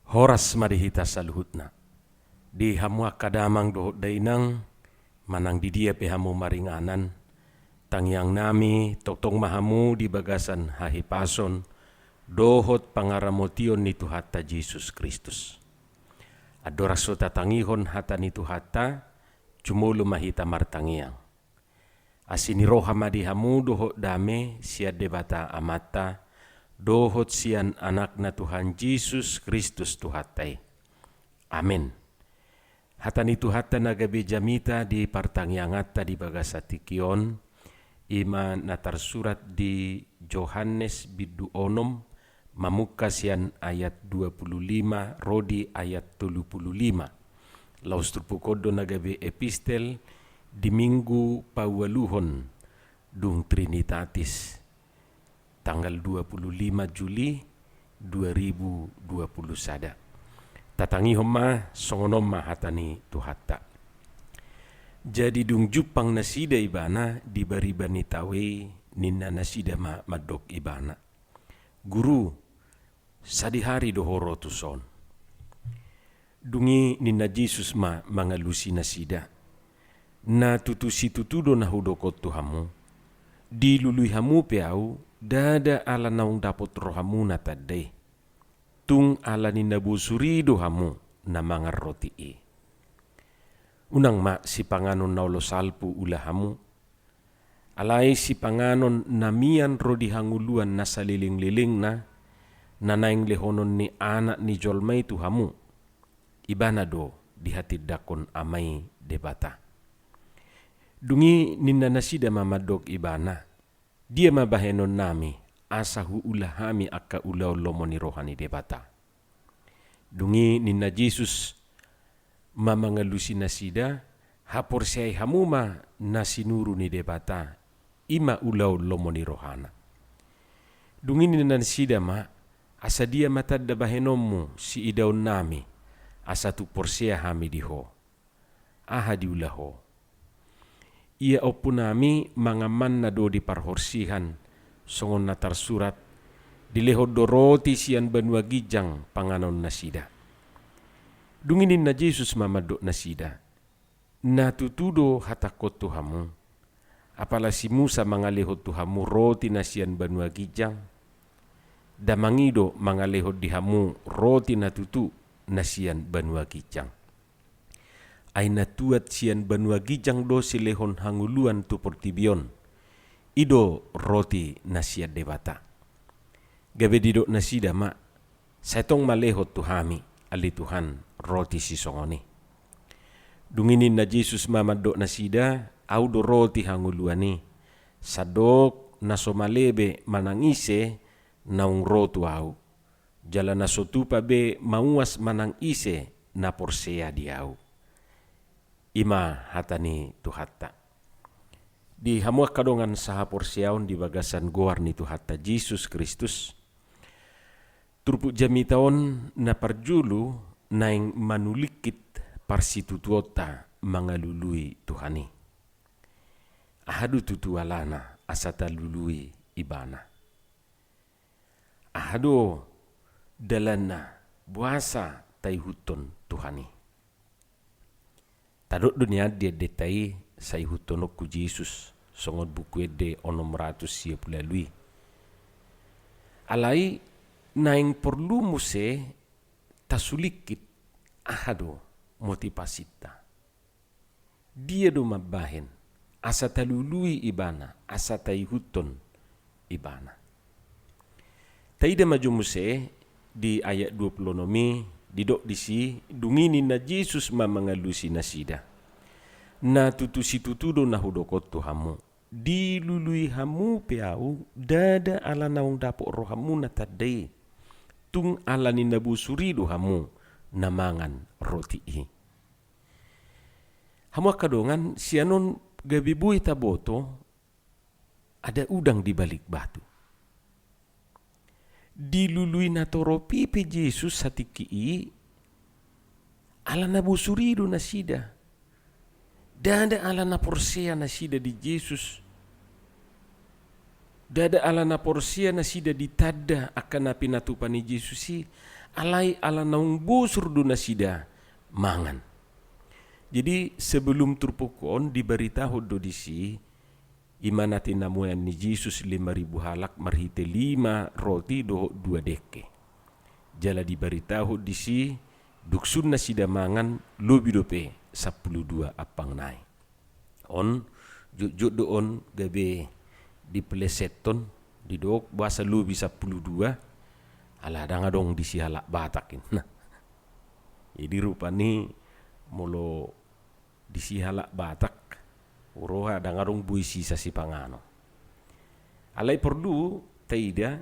Horas marihita saluhutna. Di hamu akadamang dohot dainang, manang di dia pehamu maringanan, tangyang nami totong mahamu di bagasan hahipason, dohot pangaramotion ni Tuhata Jesus Kristus. Adoraso tatangihon hata ni Tuhata, cumulo mahita martangiang. Asini roha madihamu dohot dame siya debata amata, dohot siyan anak na Tuhan Jesus Kristus Tuhatay. Amin. Hata ni Tuhata nagabi jamita di partangyangatta di bagasatikion, ima natarsurat di Johannes bidu onom, mamukas yan ayat 25, rodi ayat 35. Laustrupukodo nagabi epistel, di minggu pawaluhon dung Trinitatis, tanggal 25 Juli 2020 sada. Tatangihom ma songonom ma hatani Tuhata. Jadi dung jupang nasida ibana di baribani tawe ninna nasida ma madok ibana. Guru sadihari dohoro tuson. Dungi ninna Jesus ma mangalusi nasida. Na tutusi tutudo na hudokot tuhamu. Di lului hamu peau dada ala naung dapot rohamu na tadde. Tung ala ni nabusuri dohamu na mga roti e. Unang ma si panganon na ulo salpu ulahamu. Alay si panganon na miyan rodi hanguluan na saliling-liling na nanaing lehonon ni anak ni jolmay tuhamu. Ibana do dihatid dakon amay debata. Dungi ninna nasida mamadog ibana. Dia mabahenon nami asa huulahami akka ulaw lomoni rohani debata. Dungi ninna Jesus mamangalusi nasida hapor siyay hamuma na sinuru ni debata ima ulaw lomoni rohana. Dungi ninna nasida ma asa dia matadda bahenommu si idaw nami asa tu porsia hami diho. Aha diulaho. Ia opo nami mangaman na do di parhorsihan songon natar surat dilehod do roti siyan banwa gijang panganon nasida. Dunginin na Jesus mamado nasida. Natutudo hatakot tuhamu. Apala si Musa mangalehod tuhamu roti na siyan banwa gijang. Damangido mangalehod dihamu roti natutu na siyan banwa gijang. Ay natuat siyan banwa gijang do silehon hanguluan tu portibion. Ido roti na siya debata. Gabe dido na sida ma, setong malehot tuhami, ali Tuhan roti si songoni. Dunginin na Jesus mamado na sida, audo roti hanguluani. Sadok na somalebe manangise naung rotu au. Jala na sotupa be mauas manangise na porsea diau. Ima hatani Tuhata. Di hamuak kadongan saha porsiaon di bagasan goar ni Tuhata Jesus Kristus. Turpuk jamitaon na parjulu naing manulikit parsitutuota mangalului Tuhani. Ahadu tutualana asata lului ibana. Ahadu dalana buasa taihuton Tuhani. Tadok dunia dia detai say hutonok ku Jesus songon buku de onom ratus siap lalui. Alai naing perlu muse tasulikit ahado motivasita. Dia do mabahen asa talului ibana asa taihuton ibana. Taida maju muse di ayat 20 nomi didok disi dungini na Jesus mamangalusi nasida. Na tutusi tutudo na hudokot tuhamu. Di lului hamu peau dada ala naung dapok rohamu na tadai. Tung ala ni nabusuri dohamu namangan roti i. Hamu kadongan sianon gabibui taboto ada udang di balik batu. Dilului na toro pipi Jesus satiki ala nabusurido na sida. Dada ala na porsia na sida di Jesus. Dada ala na porsia na sida di tada akan na pinatupan ni Jesus si alai ala naung bosur do nasida mangan. Jadi sebelum turpukon diberitahu do disi imanati namuyan ni Jesus 5.000 halak marhite 5 roti do 2 deke. Jala diberitahu disi duksun nasida mangan lobi dope 12 apang nai. On jujud do on gabe di pleseton di dok bahasa lobi 12 ala dangadong disi halak batakin. Nah, jadi rupani molo disi halak batak uroha dangarong buisi sa si pangano. Alai perlu taida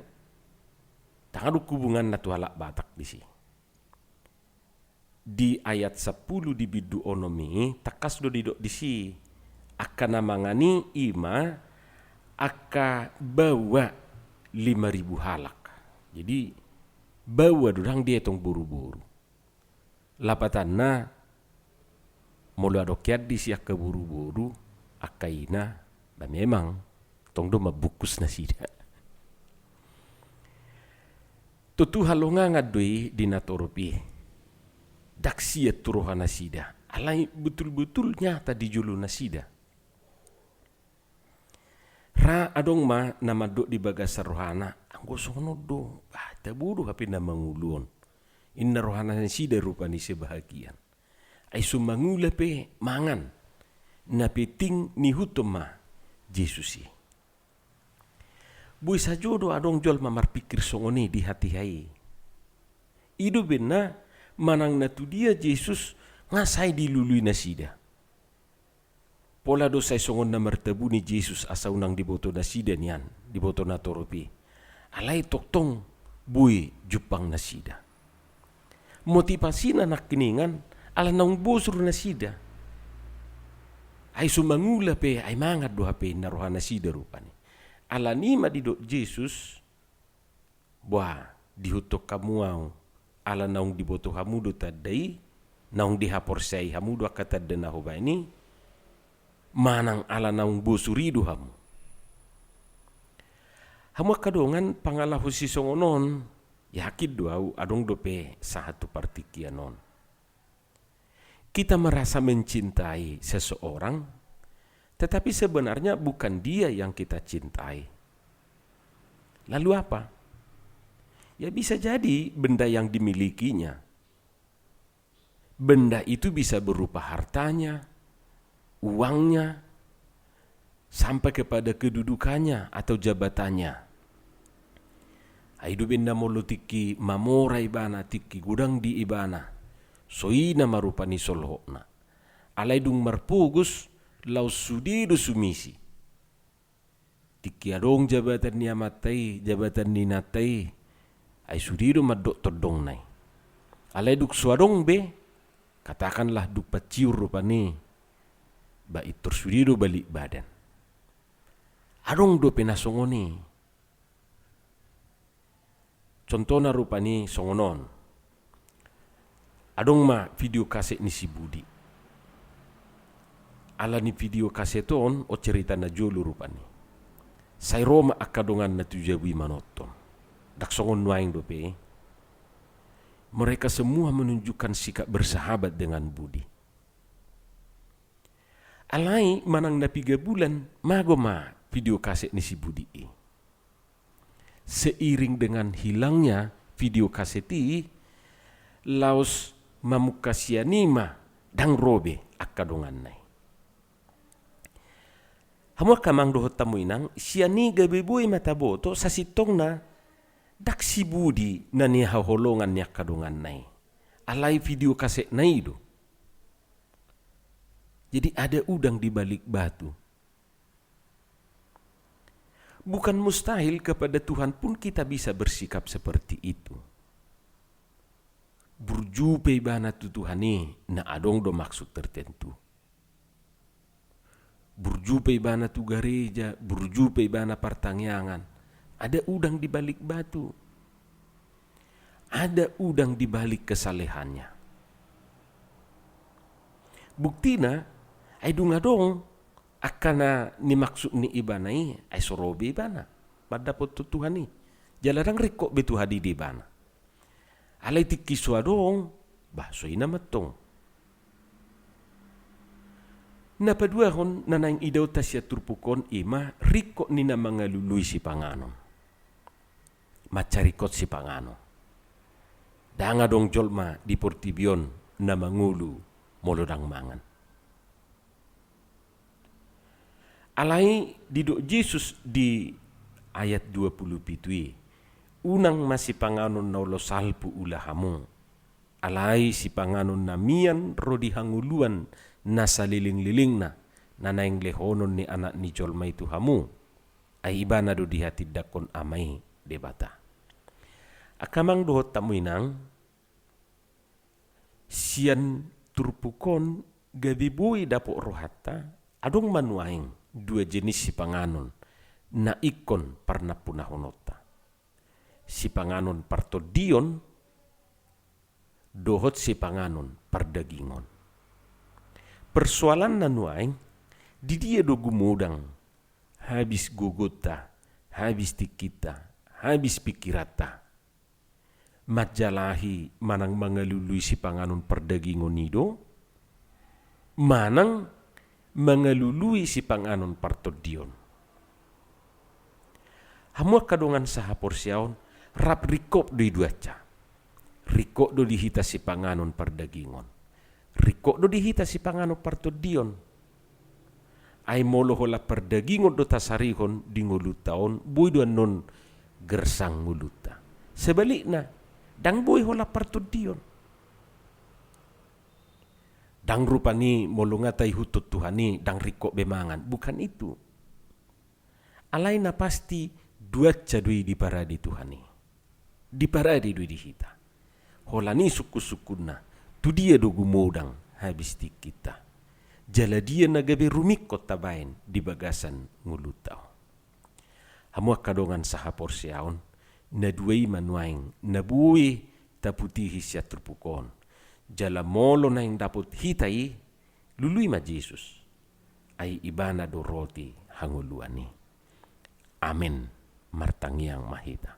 dangarong hubungan na tu halak batak disi. Di ayat 10 di bidu onomi takas do didok disi akan namangani ima aka bawa 5.000 halak. Jadi bawa dorang dia tong buru-buru. Lapatanna mula dokiat di siak ke buru-buru akaina dan memang tong do mabukus nasida. Tutu halonga ngadoi di natoropi daksiat turoha nasida. Alai betul-betul nyata di julu nasida. Ra adong ma nama do di bagas rohana anggo sono do taburu hape na mangulun. Inna rohana nasida rupani sebahagian. Ay sumangula pe mangan na peting ni hutoma Jesusi. Buy sa jodo adong jol mamar pikir songoni di hati hai. Ido bena manang na tu dia Jesus ngasai dilului nasida. Pola do say songon na martabu ni Jesus asa unang diboto nasida niyan, diboto na toropi. Alay toktong buy jupang nasida. Motivasi na nakiningan ala naung bosur nasida. Ay sumangula pe ay mangat do hape naroha nasida rupani. Ala nima di do Jesus buah dihutok kamuau ala naung diboto hamudo tadai naung dihaporsai hamudo akatad na hoba ini manang ala naung bosurido hamu. Hamu kadongan pangalahu si songonon yakid doau adong dope satu partikianon. Kita merasa mencintai seseorang, tetapi sebenarnya bukan dia yang kita cintai. Lalu apa? Ya bisa jadi benda yang dimilikinya. Benda itu bisa berupa hartanya, uangnya, sampai kepada kedudukannya atau jabatannya. Aidu benda molo tiki mamora ibana tiki gudang di ibana. Soina marupani solhokna. Alai dung marpugus lau sudido sumisi. Tiki adong jabatan ni amatai, jabatan ni natai. Ay sudido madok todong nai. Alai duk suadong be, katakanlah duk paciur rupani. Ba itur sudido balik badan. Adong do penasongoni. Contohna rupani songonon. Adong ma video kaset ni si Budi. Ala ni video kaseton o cerita na jolo rupani. Say Roma akadongan na tujawi manoton. Daksongon nuaing dope. Mereka semua menunjukkan sikap bersahabat dengan Budi. Alai manang na 3 bulan magoma video kaset ni si Budi. Seiring dengan hilangnya video kaseti, laos mamukasianima dang robe akadongan nai. Hamua kamang dohot tamu inang siani gabeboy mataboto sa sitong na daksi Budi na niya holongan niya akadongan nai. Alay video kaset na ido. Jadi ada udang di balik batu. Bukan mustahil kepada Tuhan pun kita bisa bersikap seperti itu. Burjupe bana tu Tuhani na adong do maksud tertentu. Burjupe bana tu gereja, burjupe bana pertangyangan. Ada udang di balik batu. Ada udang di balik kesalehannya. Buktina ay dungadong akana ni maksud ni ibanai ay sorobe ibana. Padapot tu Tuhani. Jalarang rikok betu hadi di bana. Alay ti kiswa dong, basoy na matong. Napadua hon nanayang idaw ta siya turpukon ima, riko ni na mga luluy si panganon. Macarikot si panganon. Danga dong jolma di portibyon na mangulu molodang mangan. Alay dido Jesus di ayat 27 unang masipanganon na ulo salpu ulahamu. Alay si panganon na miyan rodi hanguluan na saliling-liling na nanayang lehonon ni anak ni jolma itu hamu ay iba na do dihatid dakon amay debata. Akamang dohot tamuinang siyan turpukon gabibuy dapo rohata adong manuaing dua jenis si panganon na ikon parna punahonota. Si panganon partodion dohot si panganon pardagingon. Persoalan nanuaing di dia do gumudang habis gugota, habis tikita, habis pikirata. Majalahi manang mangaluluy si panganon pardagingon nido, manang mangaluluy si panganon partodion. Hamua kadongan sa hapor siyaon, rap rikop do iduaca. Rikop do dihita si panganon pardagingon. Rikop do dihita si panganon partodion. Ay molohola pardagingon do tasarihon di ngulutaon, buy do non gersang nguluta. Sebaliknya, dang buy hola partodion. Dang rupani molungatay hutut Tuhani, dang rikop bemangan. Bukan itu. Alay na pasti duaca dui di paradi Tuhani. Di paradi dui dihita. Holani suku-sukuna. Tu dia do gumodang habis di kita. Jala dia nagabe rumikot tabain di bagasan ngulutaw. Hamua kadongan sahapor siyaon. Naduay manuaing. Nabuhi taputihi siya terpukon. Jala molo na yung dapot hitai. Luluy ma Jesus. Ay ibana do roti hanguluan ni. Amen. Martangiang mahita.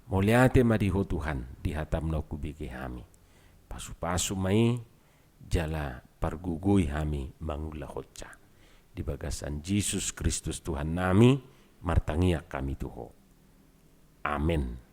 Moliate madiho Tuhan dihatam na kubigi hami. Pasu-pasu may jala pargugoy hami mangulahotsa. Di bagasan Jesus Kristus Tuhan nami, martangiak kami tuho. Amen.